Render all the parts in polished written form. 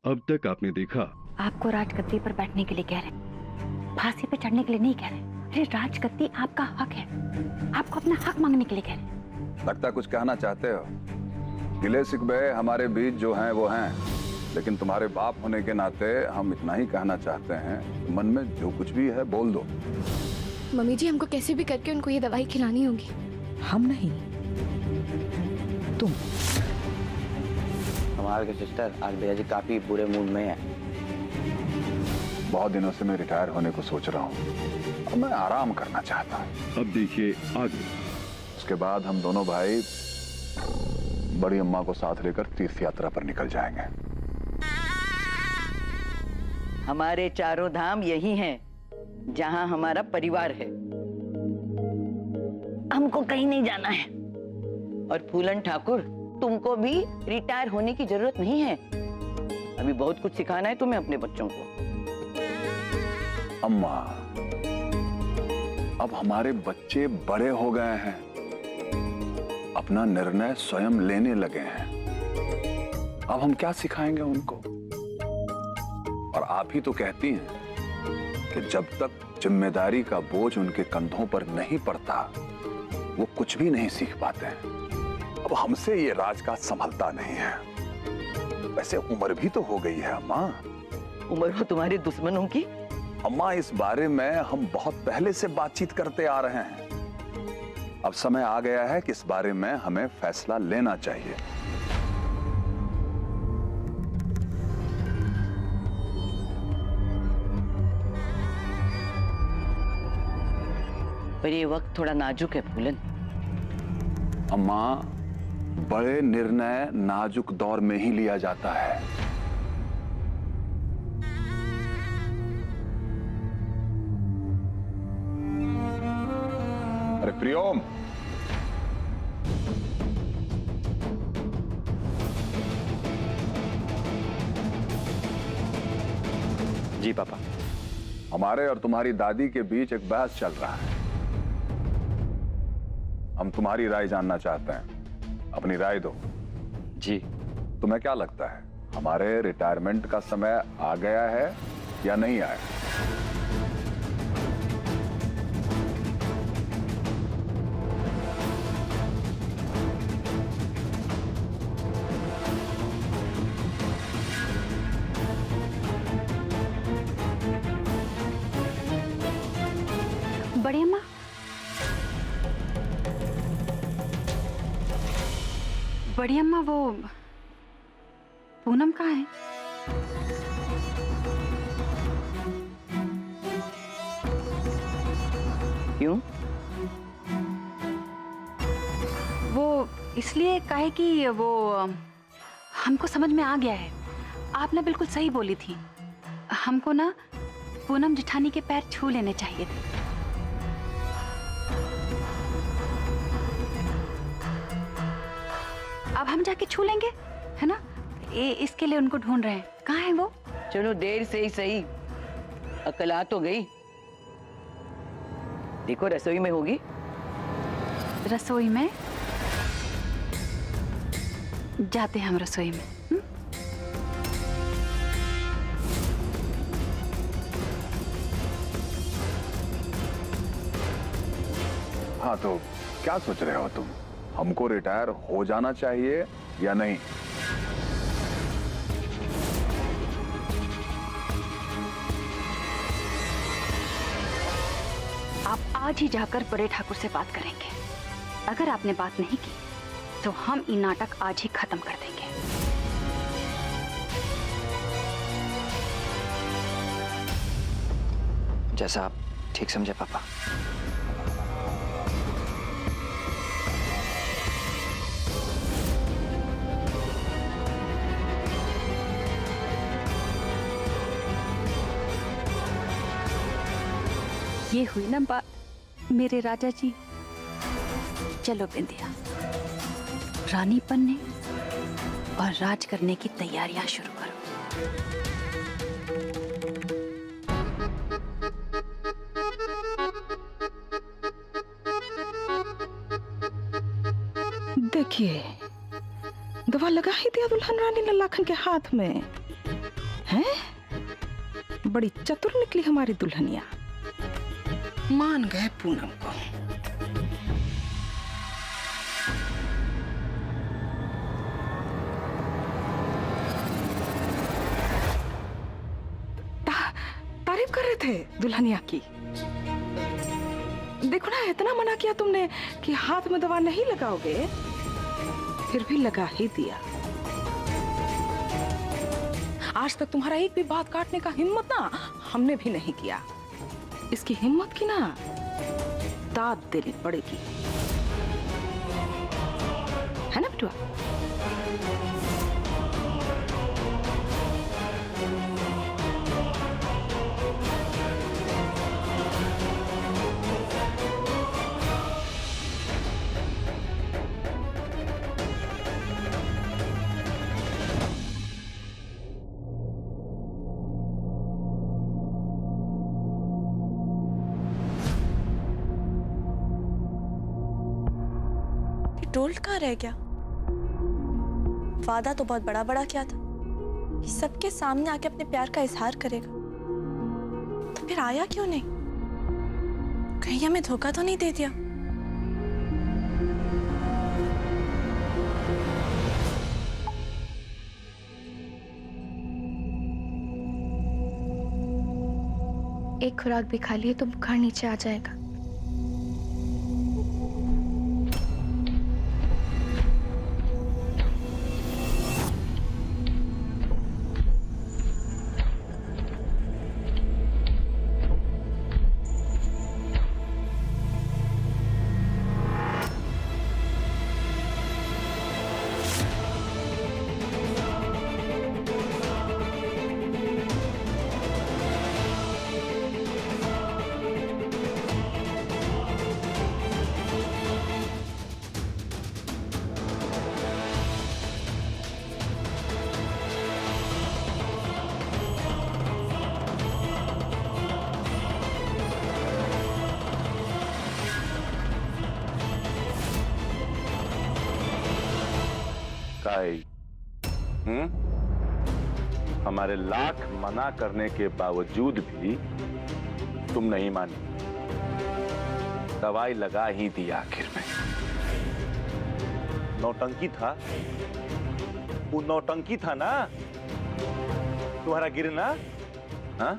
अब तक आपने देखा। आपको राजगद्दी पर बैठने के लिए कह रहे हैं, फांसी पे चढ़ने के लिए नहीं कह रहे। अरे राजगद्दी आपका हक है, आपको अपना हक मांगने के लिए कह रहे हैं। लगता कुछ कहना चाहते हो। गिले शिकवे हमारे बीच जो हैं वो हैं, लेकिन तुम्हारे बाप होने के नाते हम इतना ही कहना चाहते हैं, मन में जो कुछ भी है बोल दो। मम्मी जी, हमको कैसे भी करके उनको ये दवाई खिलानी होगी। हम नहीं, तुम। हमारे सिस्टर, आज भैया जी काफी बुरे मूड में हैं। बहुत दिनों से मैं रिटायर होने को सोच रहा हूँ और मैं आराम करना चाहता हूँ। अब देखिए आगे। उसके बाद हम दोनों भाई बड़ी अम्मा को साथ लेकर तीर्थ यात्रा पर निकल जाएंगे। हमारे चारों धाम यही हैं, जहां हमारा परिवार है। हमको कहीं नहीं जाना है। और फूलन ठाकुर, तुमको भी रिटायर होने की जरूरत नहीं है। अभी बहुत कुछ सिखाना है तुम्हें अपने बच्चों को। अम्मा, अब हमारे बच्चे बड़े हो गए हैं, अपना निर्णय स्वयं लेने लगे हैं। अब हम क्या सिखाएंगे उनको? और आप ही तो कहती हैं कि जब तक जिम्मेदारी का बोझ उनके कंधों पर नहीं पड़ता, वो कुछ भी नहीं सीख पाते हैं। अब हमसे ये राजकाज संभलता नहीं है। वैसे उम्र भी तो हो गई है अम्मा। उम्र हो तुम्हारे दुश्मनों की? अम्मा, इस बारे में हम बहुत पहले से बातचीत करते आ रहे हैं। अब समय आ गया है कि इस बारे में हमें फैसला लेना चाहिए। पर ये वक्त थोड़ा नाजुक है फूलन। अम्मा, बड़े निर्णय नाजुक दौर में ही लिया जाता है। अरे प्रियोम, जी पापा। हमारे और तुम्हारी दादी के बीच एक बहस चल रहा है। हम तुम्हारी राय जानना चाहते हैं। अपनी राय दो। जी। तुम्हें क्या लगता है, हमारे रिटायरमेंट का समय आ गया है या नहीं आया? बड़ी अम्मा, बड़ी अम्मा, वो पूनम कहाँ है? क्यों? वो इसलिए काहे कि वो हमको समझ में आ गया है। आपने बिल्कुल सही बोली थी। हमको ना पूनम जिठानी के पैर छू लेने चाहिए थे। अब हम जाके छू लेंगे, है ना? इसके लिए उनको ढूंढ रहे हैं। कहाँ है वो? चलो देर से ही सही, अकल आ तो गई। देखो रसोई में होगी। रसोई में? जाते हैं हम रसोई में। हाँ, तो क्या सोच रहे हो तुम? हमको रिटायर हो जाना चाहिए या नहीं? आप आज ही जाकर बड़े ठाकुर से बात करेंगे। अगर आपने बात नहीं की तो हम ये नाटक आज ही खत्म कर देंगे। जैसा आप ठीक समझे पापा। ये हुई ना बात मेरे राजा जी। चलो बिंदिया, रानी बनने और राज करने की तैयारियां शुरू करो। देखिए, दवा लगा ही दिया दुल्हन रानी ने लाखन के हाथ में। हैं? बड़ी चतुर निकली हमारी दुल्हनिया। मान गए पूनम को। तारीफ कर रहे थे दुल्हनिया की। देखो ना, इतना मना किया तुमने कि हाथ में दवा नहीं लगाओगे, फिर भी लगा ही दिया। आज तक तुम्हारा एक भी बात काटने का हिम्मत ना हमने भी नहीं किया। इसकी हिम्मत की ना दाद देनी पड़ेगी, है ना बिटुआ? डोल्ट कहाँ रह गया? वादा तो बहुत बड़ा बड़ा किया था कि सबके सामने आके अपने प्यार का इजहार करेगा, तो फिर आया क्यों नहीं? कहीं हमें धोखा तो नहीं दे दिया? एक खुराक भी खा लिए तो बुखार नीचे आ जाएगा। हमारे लाख मना करने के बावजूद भी तुम नहीं मानी, दवाई लगा ही दी आखिर में। नौटंकी था वो, नौटंकी था ना तुम्हारा गिरना। हाँ,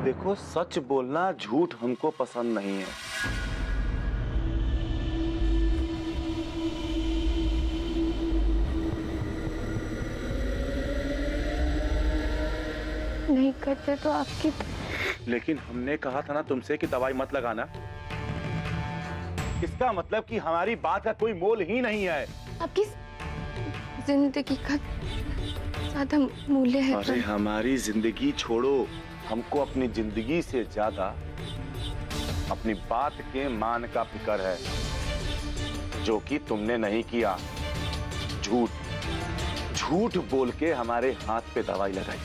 देखो सच बोलना, झूठ हमको पसंद नहीं है। नहीं करते तो आपकी। लेकिन हमने कहा था ना तुमसे कि दवाई मत लगाना। इसका मतलब कि हमारी बात का कोई मोल ही नहीं है। आपकी जिंदगी का ज्यादा मूल्य है। अरे हमारी जिंदगी छोड़ो, हमको अपनी जिंदगी से ज्यादा अपनी बात के मान का फिक्र है, जो कि तुमने नहीं किया। झूठ बोल के हमारे हाथ पे दवाई लगाई,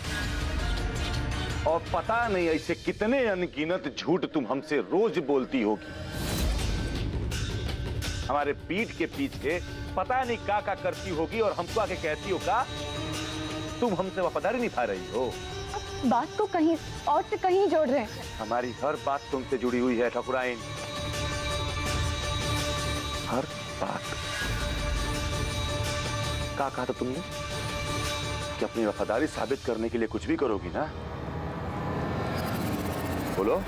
और पता नहीं ऐसे कितने अनगिनत झूठ तुम हमसे रोज बोलती होगी। हमारे पीठ के पीछे पता नहीं क्या करती होगी, और हमको आके कहती होगा तुम हमसे वफादारी निभा रही हो। बात को कहीं और से कहीं जोड़ रहे हैं। हमारी हर बात तुमसे जुड़ी हुई है ठाकुराइन, हर बात। क्या कहा था तुमने कि अपनी वफादारी साबित करने के लिए कुछ भी करोगी ना? बोलो।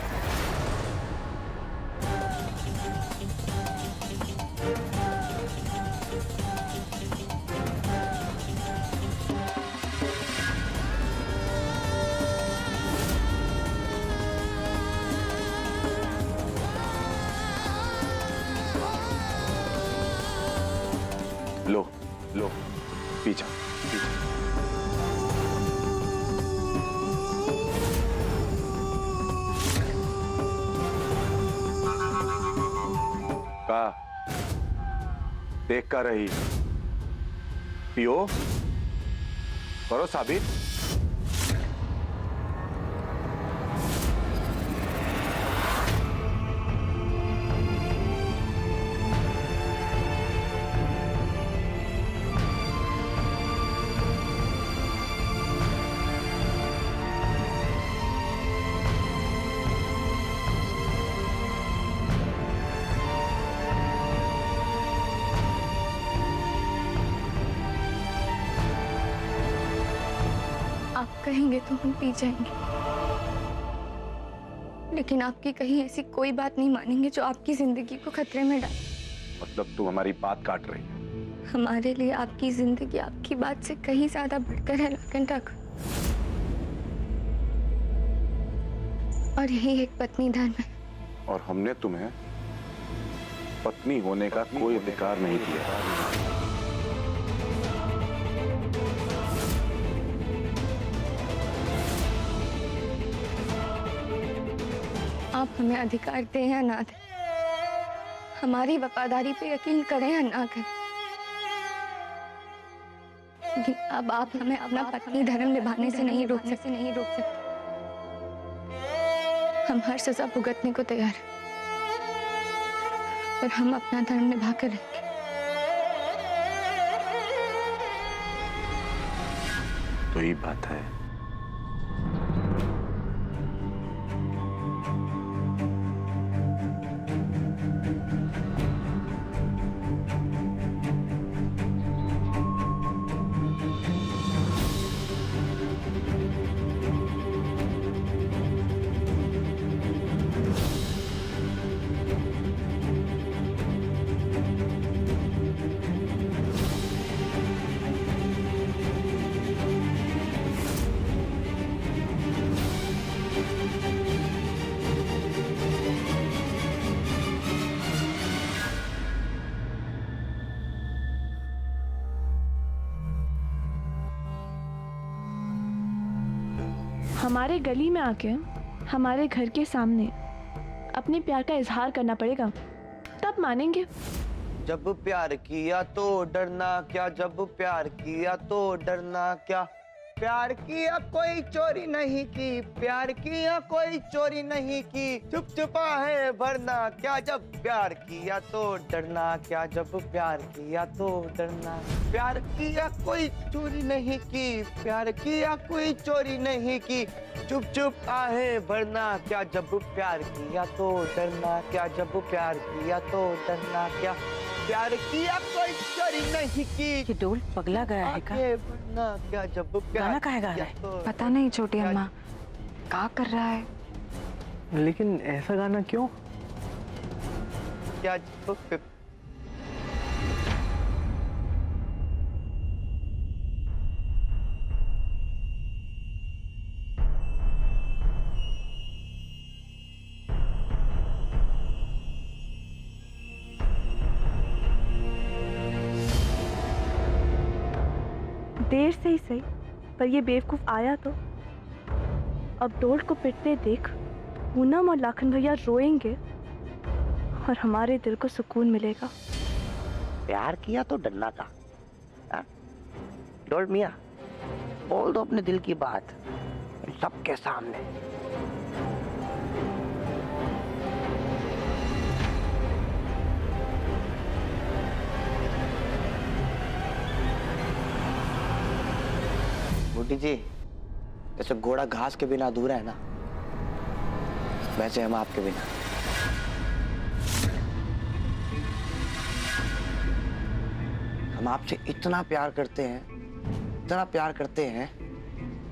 लो लो, पी जाओ, पी जाओ। का देख कर रही, पियो, करो साबित। आप कहेंगे तो हम पी जाएंगे, लेकिन आपकी कहीं ऐसी कोई बात नहीं मानेंगे जो आपकी जिंदगी को खतरे में डाले। मतलब तुम हमारी बात काट रही है? हमारे लिए आपकी जिंदगी आपकी बात से कहीं ज्यादा बढ़कर है लाखन ठाकुर, और यही एक पत्नी धर्म है। और हमने तुम्हें पत्नी होने का कोई अधिकार नहीं दिया। आप हमें अधिकार दें या ना दें, हमारी वफादारी पे यकीन करें या ना करें, लेकिन अब आप हमें अपना पत्नी धर्म निभाने से नहीं रोक सकते। हम हर सजा भुगतने को तैयार हैं, पर हम अपना धर्म निभा कर रहेंगे। तो ये बात है। हमारे गली में आके हमारे घर के सामने अपने प्यार का इजहार करना पड़ेगा, तब मानेंगे। जब प्यार किया तो डरना क्या, जब प्यार किया तो डरना क्या, प्यार किया कोई चोरी नहीं की, प्यार किया कोई चोरी नहीं की, चुप चुपा है भरना क्या, जब प्यार किया तो डरना क्या, जब प्यार किया तो डरना, प्यार किया कोई चोरी नहीं की, प्यार किया कोई चोरी नहीं की, चुप चुप आहे भरना क्या, जब प्यार किया तो डरना क्या, जब प्यार किया तो डरना क्या, प्यार किया कोई चोरी नहीं की। ये डोल पगला गया है का? बढ़ना क्या, जब प्यार गाना काहे गा रहा किया है? तो पता नहीं छोटी अम्मा क्या कर रहा है। लेकिन ऐसा गाना क्यों? क्या जब देर से ही सही, पर ये बेवकूफ आया तो। अब डोल को पिटते देख पूनम और लाखन भैया रोएंगे और हमारे दिल को सुकून मिलेगा। प्यार किया तो डरना था। हाँ? डोल मियां, बोल दो अपने दिल की बात सबके सामने। बुड्ढी जी, जैसे घोड़ा घास के बिना अधूरा है ना, वैसे हम आपके बिना। हम आपसे इतना प्यार करते हैं, इतना प्यार करते हैं,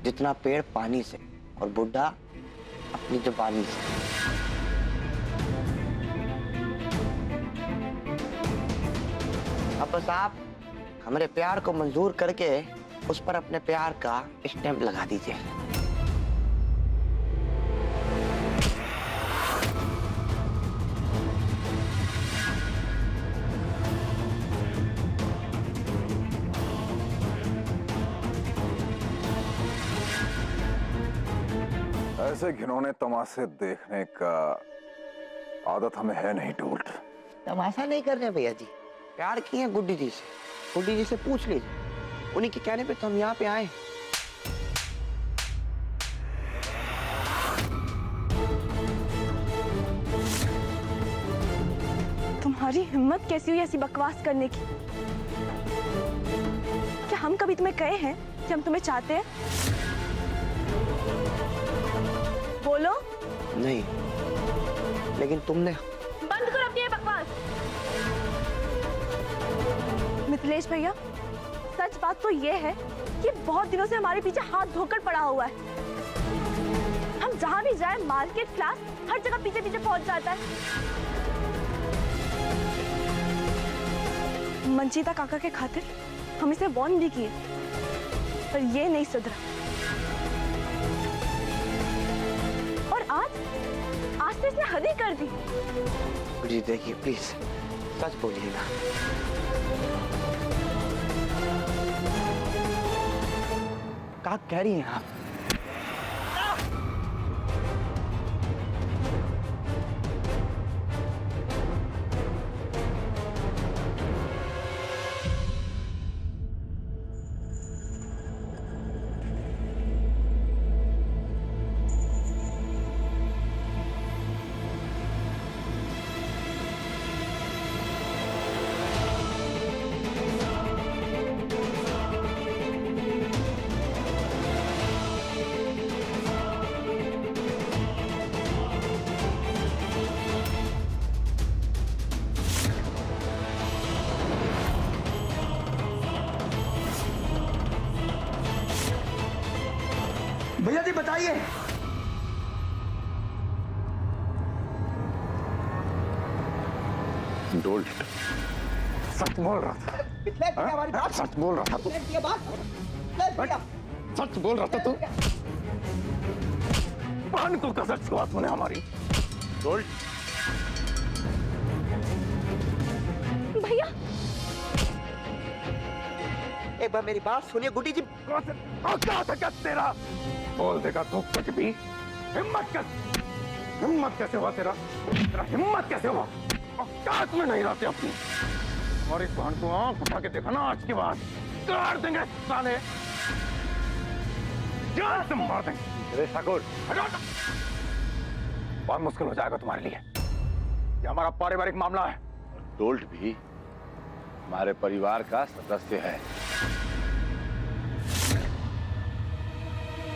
जितना पेड़ पानी से और बुड्ढा अपनी जबानी से। अब बस आप हमारे प्यार को मंजूर करके उस पर अपने प्यार का स्टैंप लगा दीजिए। ऐसे घिनौने तमाशे देखने का आदत हमें है नहीं डोल्ट। तमाशा नहीं कर रहे भैया जी, प्यार किए हैं गुड्डी जी से। गुड्डी जी से पूछ लीजिए, उन्हीं के कहने पे तो हम यहाँ पे आए। तुम्हारी हिम्मत कैसी हुई ऐसी बकवास करने की? क्या हम कभी तुम्हें कहे हैं कि हम तुम्हें चाहते हैं? बोलो। नहीं, लेकिन तुमने। बंद करो अपनी ये बकवास। मिथिलेश भैया, सच बात तो ये है ये बहुत दिनों से हमारे पीछे हाथ धोकर पड़ा हुआ है। हम जहां भी जाए, मार्केट, क्लास, हर जगह पीछे पीछे पहुंच जाता है। मंजीता काका के खातिर हम इसे वार्न भी किए, पर ये नहीं सुधरा। और आज तो इसने हद ही कर दी। प्लीज देखिए, प्लीज सच बोलिएगा। क्या कह रही हैं आप? भैया जी बताइए। डोल्ट सच बोल रहा था। सच बोल रहा था तू। सच बोल रहा था तू। पान को कसर छुआ तूने हमारी। डोल्ट भैया एक बार मेरी बात सुनिए गुड्डी जी। क्या था तेरा? बोल देगा तू कुछ भी? हिम्मत कैसे हुआ तेरा हिम्मत कैसे हुआ? औकात में नहीं रहते अपनी। और इस बहन को आंख उठा के देखा ना, आज के बाद काट देंगे साले, जान से मार देंगे। ठाकुर बहुत मुश्किल हो जाएगा तुम्हारे लिए। ये हमारा पारिवारिक मामला है। डोल्ट भी हमारे परिवार का सदस्य है।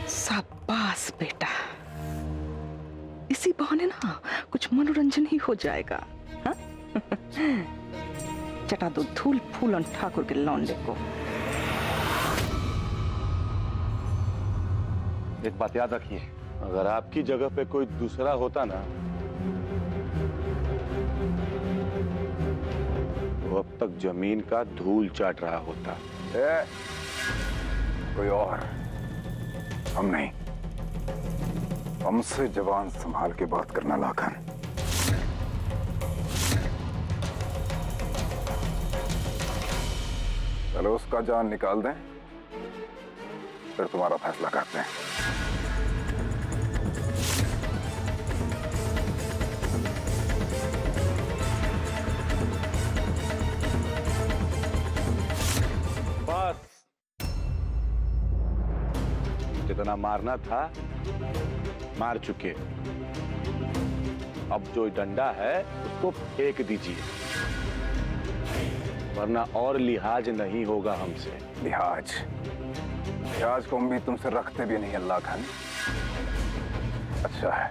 शाबाश बेटा, इसी बहाने ना कुछ मनोरंजन ही हो जाएगा। हाँ? चटा दो धूल फूलन ठाकुर के लौंडे को। एक बात याद रखिए, अगर आपकी जगह पे कोई दूसरा होता ना, तो अब तक जमीन का धूल चाट रहा होता। कोई और, हम नहीं। हमसे जबान संभाल के बात करना लाखन। चलो उसका जान निकाल दें, फिर तुम्हारा फैसला करते हैं। बस जितना मारना था मार चुके। अब जो डंडा है उसको फेंक दीजिए, वरना और लिहाज नहीं होगा हमसे। लिहाज को हम भी तुमसे रखते भी नहीं अल्लाह खान। अच्छा है,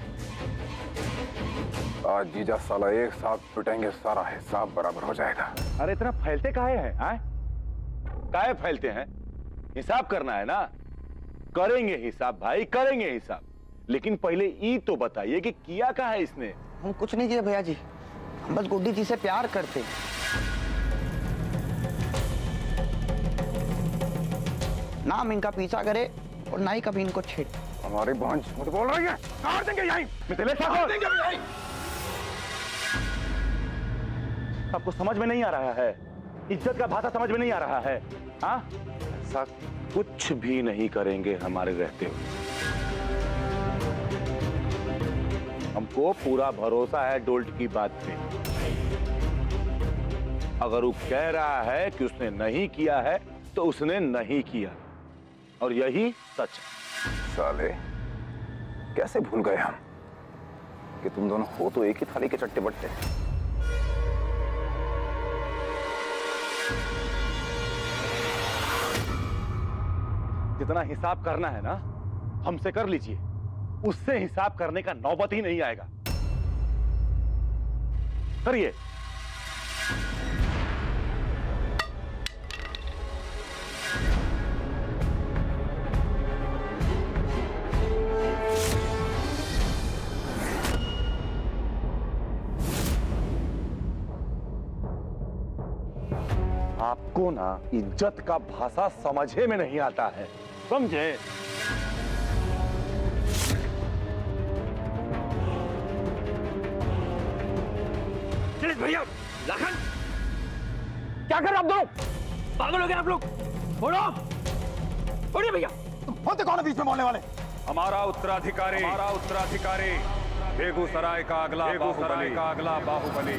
आज जीजा साला एक साथ पिटेंगे, सारा हिसाब बराबर हो जाएगा। अरे इतना फैलते काहे हैं? काहे फैलते हैं? हिसाब करना है ना, करेंगे हिसाब भाई, करेंगे हिसाब। लेकिन पहले ये तो बताइए कि किया क्या है इसने? हम कुछ नहीं किए भैया जी, हम बस गुड्डी जी से प्यार करते हैं। ना हम इनका पीछा करे और ना ही कभी इनको छेड़। हमारी बहन झूठ बोल रही है, काट देंगे यहीं। आपको समझ में नहीं आ रहा है? इज्जत का भाषा समझ में नहीं आ रहा है? हाँ, ऐसा कुछ भी नहीं करेंगे हमारे रहते हुए। हमको पूरा भरोसा है डोल्ट की बात पे। अगर वो कह रहा है कि उसने नहीं किया है तो उसने नहीं किया, और यही सच है। साले कैसे भूल गए हम कि तुम दोनों हो तो एक ही थाली के चट्टे बट्टे। जितना हिसाब करना है ना हमसे कर लीजिए, उससे हिसाब करने का नौबत ही नहीं आएगा। करिए। आपको ना इज्जत का भाषा समझे में नहीं आता है, समझे? भैया, लाखन, क्या कर रहे आप दोनों? पागल हो गए आप लोग? छोड़ो, छोड़िए भैया। तुम होते कौन है बीच में बोलने वाले? हमारा उत्तराधिकारी बेगूसराय का अगला बाहुबली।